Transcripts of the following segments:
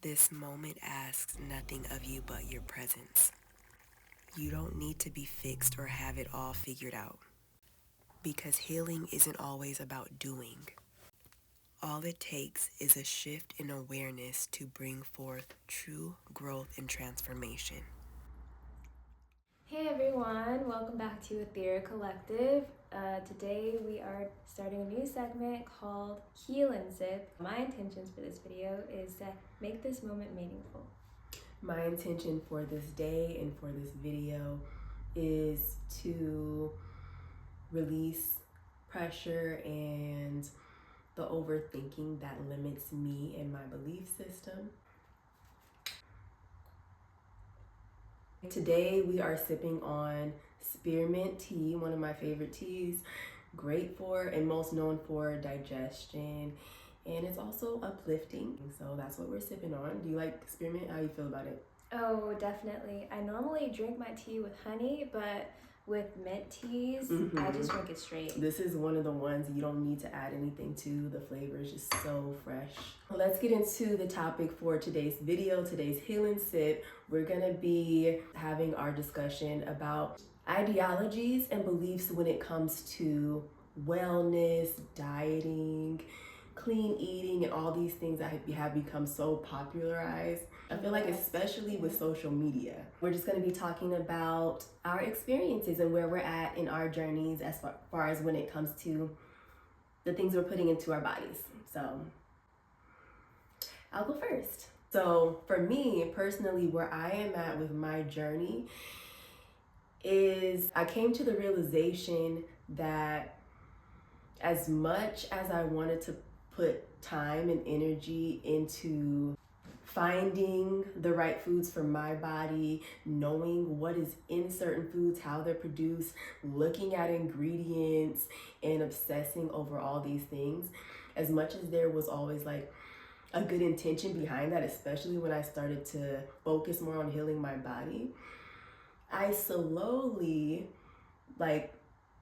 This moment asks nothing of you but your presence. You don't need to be fixed or have it all figured out, because healing isn't always about doing. All it takes is a shift in awareness to bring forth true growth and transformation. Hey everyone, welcome back to Ethereal Collective. Today we are starting a new segment called Heal and Sip. My intentions for this video is to make this moment meaningful. My intention for this day and for this video is to release pressure and the overthinking that limits me and my belief system. Today we are sipping on spearmint tea, one of my favorite teas, great for and most known for digestion, and it's also uplifting. So that's what we're sipping on. Do you like spearmint? How do you feel about it? Oh, definitely. I normally drink my tea with honey, but with mint teas, I just drink it straight. This is one of the ones you don't need to add anything to. The flavor is just so fresh. Let's get into the topic for today's video, today's Heal and Sip. We're gonna be having our discussion about ideologies and beliefs when it comes to wellness, dieting, clean eating, and all these things that have become so popularized. I feel like especially with social media. We're just going to be talking about our experiences and where we're at in our journeys as far as when it comes to the things we're putting into our bodies. So I'll go first. So for me personally, where I am at with my journey is I came to the realization that as much as I wanted to put time and energy into finding the right foods for my body, knowing what is in certain foods, how they're produced, looking at ingredients, and obsessing over all these things, as much as there was always like a good intention behind that, especially when I started to focus more on healing my body, I slowly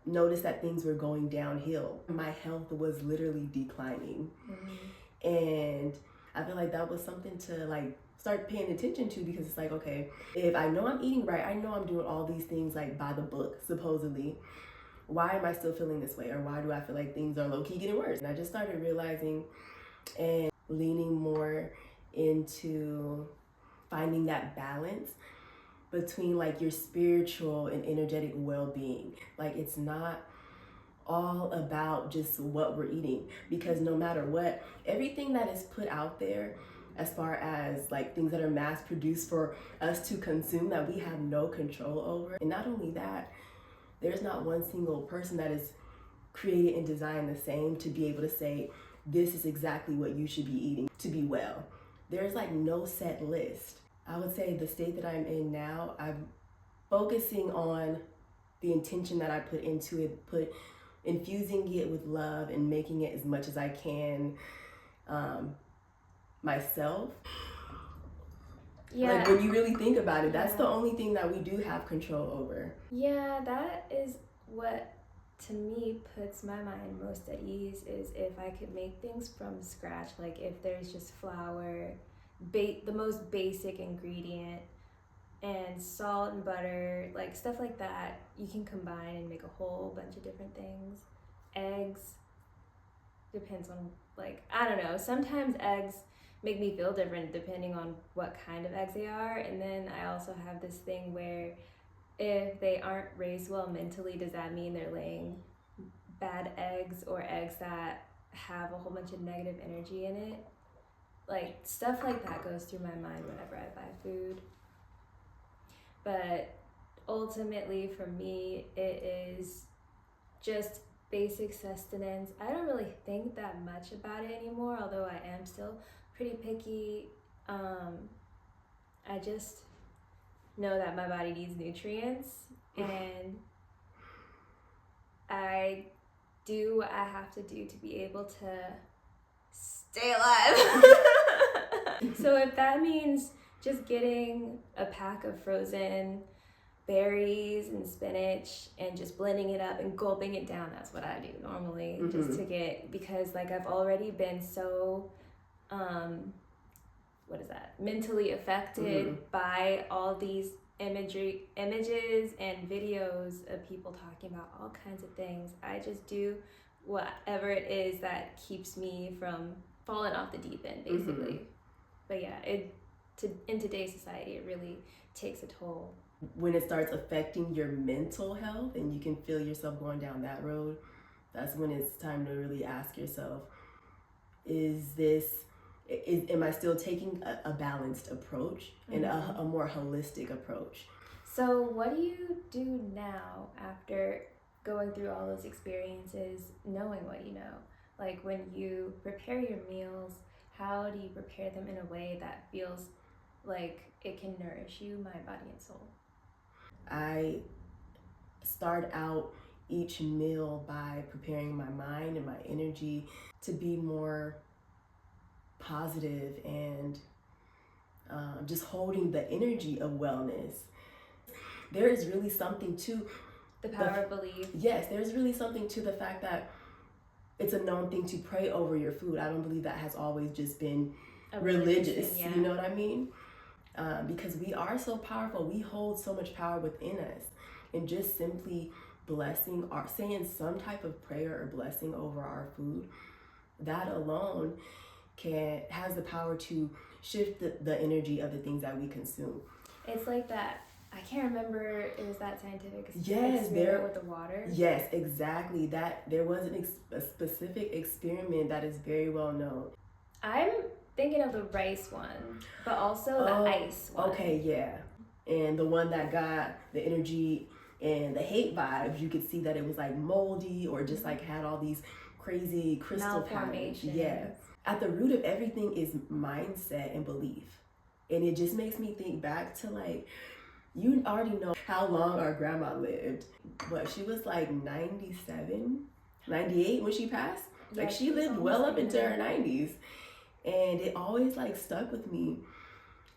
noticed that things were going downhill. My health was literally declining. And I feel like that was something to start paying attention to, because it's like, okay, if I know I'm eating right, I know I'm doing all these things like by the book, supposedly, why am I still feeling this way? Or why do I feel like things are low-key getting worse? And I just started realizing and leaning more into finding that balance between like your spiritual and energetic well-being. Like, it's not all about just what we're eating, because no matter what, everything that is put out there as far as like things that are mass produced for us to consume that we have no control over. And not only that, there's not one single person that is created and designed the same to be able to say this is exactly what you should be eating to be well. There's like no set list. I would say the state that I'm in now, I'm focusing on the intention that I put into it, infusing it with love and making it as much as I can myself. Yeah. Like, when you really think about it, that's the only thing that we do have control over. Yeah, that is what to me puts my mind most at ease, is if I could make things from scratch. Like if there's just flour, the most basic ingredient, and salt and butter, like stuff like that, you can combine and make a whole bunch of different things. Eggs, depends on, like, I don't know, sometimes eggs make me feel different depending on what kind of eggs they are. And then I also have this thing where if they aren't raised well mentally, does that mean they're laying bad eggs, or eggs that have a whole bunch of negative energy in it? Like, stuff like that goes through my mind whenever I buy food. But ultimately for me, it is just basic sustenance. I don't really think that much about it anymore, although I am still pretty picky. I just know that my body needs nutrients, and I do what I have to do to be able to stay alive. So if that means just getting a pack of frozen berries and spinach and just blending it up and gulping it down, that's what I do normally, just to get, because like I've already been so what is that, mentally affected by all these images and videos of people talking about all kinds of things. I just do whatever it is that keeps me from falling off the deep end, basically. But yeah, in today's society, it really takes a toll. When it starts affecting your mental health and you can feel yourself going down that road, that's when it's time to really ask yourself, am I still taking a balanced approach and a more holistic approach? So what do you do now after going through all those experiences, knowing what you know? Like when you prepare your meals, how do you prepare them in a way that feels like it can nourish you, mind, body, and soul? I start out each meal by preparing my mind and my energy to be more positive and just holding the energy of wellness. There is really something to the power of belief. Yes, there's really something to the fact that it's a known thing to pray over your food. I don't believe that has always just been religious thing, yeah. You know what I mean? Because we are so powerful. We hold so much power within us. And just simply saying some type of prayer or blessing over our food, that alone has the power to shift the energy of the things that we consume. It's like that. I can't remember. It was that scientific experiment with the water. Yes, exactly. That there was a specific experiment that is very well known. I'm thinking of the rice one, but also the ice one. Okay, yeah, and the one that got the energy and the hate vibes. You could see that it was like moldy or just like had all these crazy crystal patterns. Yeah. At the root of everything is mindset and belief, and it just makes me think back to like. You already know how long our grandma lived. But she was like 97, 98 when she passed. Yeah, like she lived well up into her 90s. And it always like stuck with me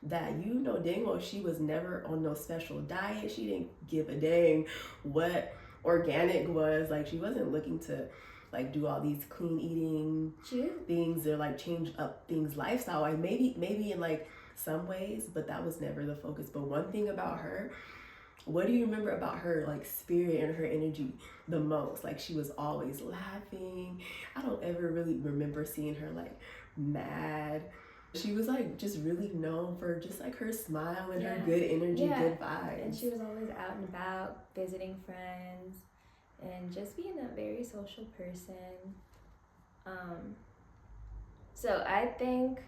that dang well she was never on no special diet. She didn't give a dang what organic was. Like she wasn't looking to like do all these clean eating things or like change up things lifestyle. Like maybe in like some ways, but that was never the focus. But one thing about her, what do you remember about her like spirit and her energy the most? Like she was always laughing. I don't ever really remember seeing her like mad. She was like just really known for just like her smile and her good energy, good vibes. And she was always out and about visiting friends and just being a very social person. So I think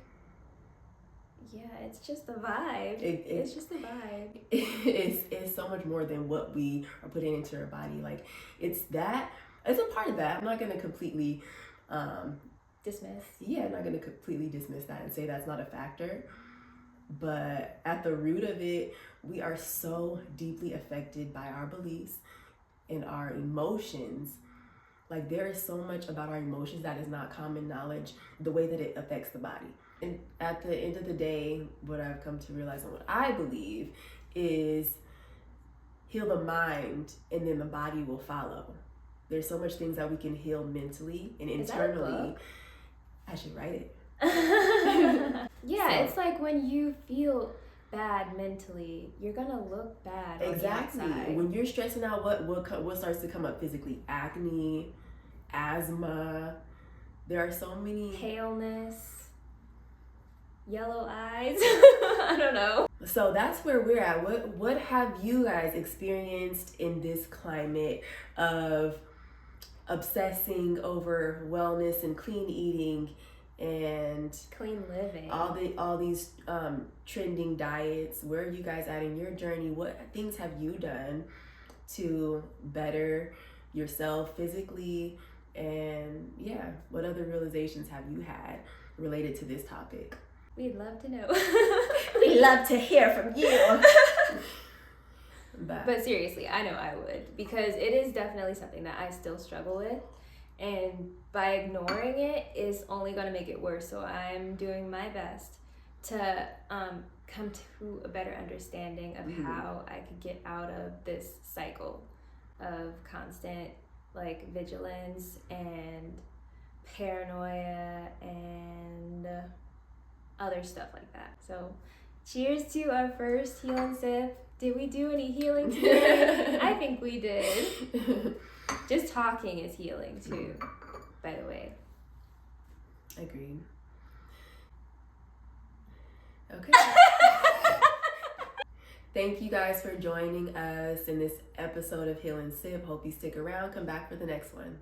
it's just the vibe. It's just the vibe. It's so much more than what we are putting into our body. Like it's a part of that. I'm not gonna completely dismiss. Yeah, I'm not gonna completely dismiss that and say that's not a factor. But at the root of it, we are so deeply affected by our beliefs and our emotions. Like there is so much about our emotions that is not common knowledge, the way that it affects the body. And at the end of the day, what I've come to realize and what I believe is heal the mind and then the body will follow. There's so much things that we can heal mentally and internally. I should write it. It's like when you feel bad mentally, you're gonna look bad. Exactly. On the outside. When you're stressing out, what starts to come up physically? Acne, asthma. There are so many. Paleness, yellow eyes. I don't know. So that's where we're at. What have you guys experienced in this climate of obsessing over wellness and clean eating and clean living, all these trending diets? Where are you guys at in your journey? What things have you done to better yourself physically, and what other realizations have you had related to this topic? We'd love to know. We'd love to hear from you. But seriously, I know I would, because it is definitely something that I still struggle with, and by ignoring it is only going to make it worse. So I'm doing my best to come to a better understanding of how I could get out of this cycle of constant like vigilance and paranoia and other stuff like that. So cheers to our first Heal and Sip. Did we do any healing today? I think we did. Just talking is healing too, by the way. Agreed. Okay. Thank you guys for joining us in this episode of Heal and Sip. Hope you stick around. Come back for the next one.